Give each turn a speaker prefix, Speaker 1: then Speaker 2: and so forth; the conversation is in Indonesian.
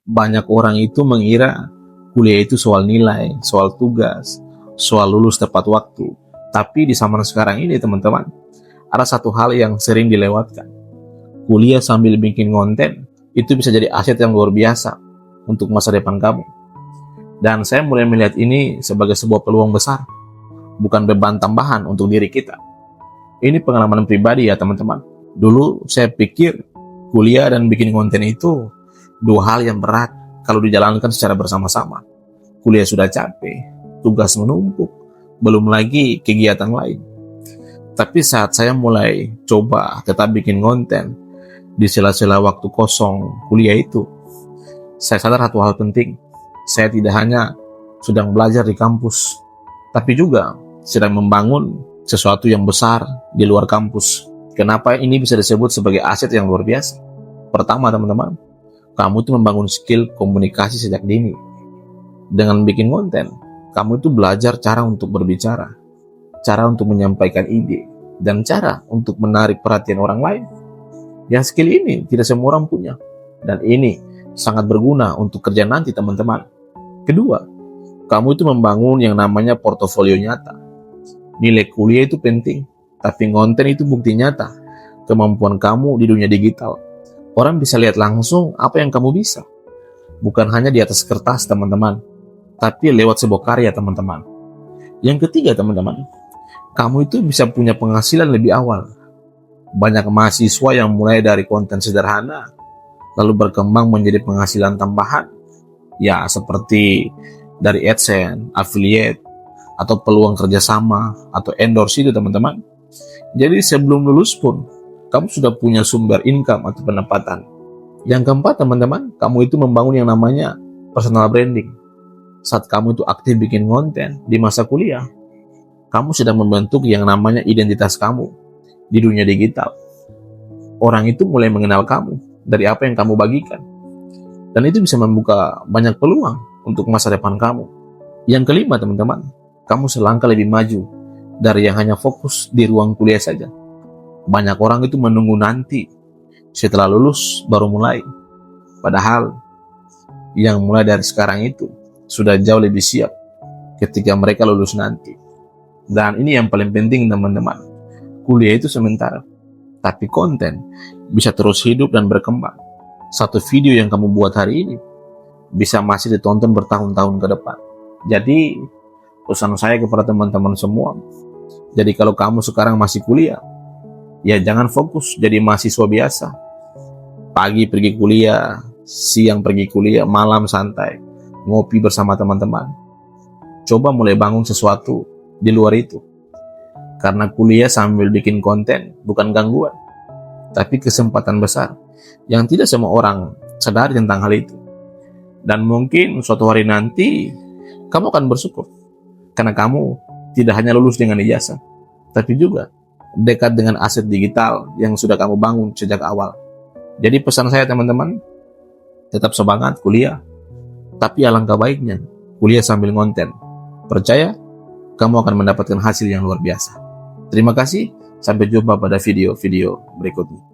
Speaker 1: Banyak orang itu mengira kuliah itu soal nilai, soal tugas, soal lulus tepat waktu. Tapi di zaman sekarang ini teman-teman, ada satu hal yang sering dilewatkan. Kuliah sambil bikin konten, itu bisa jadi aset yang luar biasa untuk masa depan kamu. Dan saya mulai melihat ini sebagai sebuah peluang besar, bukan beban tambahan untuk diri kita. Ini pengalaman pribadi ya teman-teman. Dulu saya pikir kuliah dan bikin konten itu dua hal yang berat kalau dijalankan secara bersama-sama. Kuliah sudah capek, tugas menumpuk, belum lagi kegiatan lain. Tapi saat saya mulai coba tetap bikin konten di sela-sela waktu kosong kuliah itu, saya sadar satu hal penting. Saya tidak hanya sedang belajar di kampus, tapi juga sedang membangun sesuatu yang besar di luar kampus. Kenapa ini bisa disebut sebagai aset yang luar biasa? Pertama teman-teman, kamu itu membangun skill komunikasi sejak dini. Dengan bikin konten, kamu itu belajar cara untuk berbicara, cara untuk menyampaikan ide, dan cara untuk menarik perhatian orang lain. Yang skill ini tidak semua orang punya, dan ini sangat berguna untuk kerja nanti teman-teman. Kedua, kamu itu membangun yang namanya portofolio nyata. Nilai kuliah itu penting, tapi konten itu bukti nyata kemampuan kamu di dunia digital. Orang bisa lihat langsung apa yang kamu bisa, bukan hanya di atas kertas teman-teman, tapi lewat sebuah karya teman-teman. Yang ketiga teman-teman, kamu itu bisa punya penghasilan lebih awal. Banyak mahasiswa yang mulai dari konten sederhana, lalu berkembang menjadi penghasilan tambahan, ya seperti dari AdSense, affiliate, atau peluang kerjasama, atau endorse itu teman-teman. Jadi sebelum lulus pun, kamu sudah punya sumber income atau pendapatan. Yang keempat teman-teman, kamu itu membangun yang namanya personal branding. Saat kamu itu aktif bikin konten di masa kuliah, kamu sedang membentuk yang namanya identitas kamu di dunia digital. Orang itu mulai mengenal kamu dari apa yang kamu bagikan. Dan itu bisa membuka banyak peluang untuk masa depan kamu. Yang kelima teman-teman, kamu selangkah lebih maju dari yang hanya fokus di ruang kuliah saja. Banyak orang itu menunggu nanti setelah lulus baru mulai. Padahal yang mulai dari sekarang itu sudah jauh lebih siap ketika mereka lulus nanti. Dan ini yang paling penting teman-teman. Kuliah itu sementara, tapi konten bisa terus hidup dan berkembang. Satu video yang kamu buat hari ini bisa masih ditonton bertahun-tahun ke depan. Jadi pesan saya kepada teman-teman semua, jadi kalau kamu sekarang masih kuliah, ya jangan fokus jadi mahasiswa biasa. Pagi pergi kuliah, siang pergi kuliah, malam santai, ngopi bersama teman-teman. Coba mulai bangun sesuatu di luar itu. Karena kuliah sambil bikin konten bukan gangguan, tapi kesempatan besar yang tidak semua orang sadar tentang hal itu. Dan mungkin suatu hari nanti kamu akan bersyukur karena kamu tidak hanya lulus dengan ijazah, tapi juga dekat dengan aset digital yang sudah kamu bangun sejak awal. Jadi pesan saya teman-teman, tetap semangat kuliah, tapi alangkah baiknya kuliah sambil konten. Percaya, kamu akan mendapatkan hasil yang luar biasa. Terima kasih, sampai jumpa pada video-video berikutnya.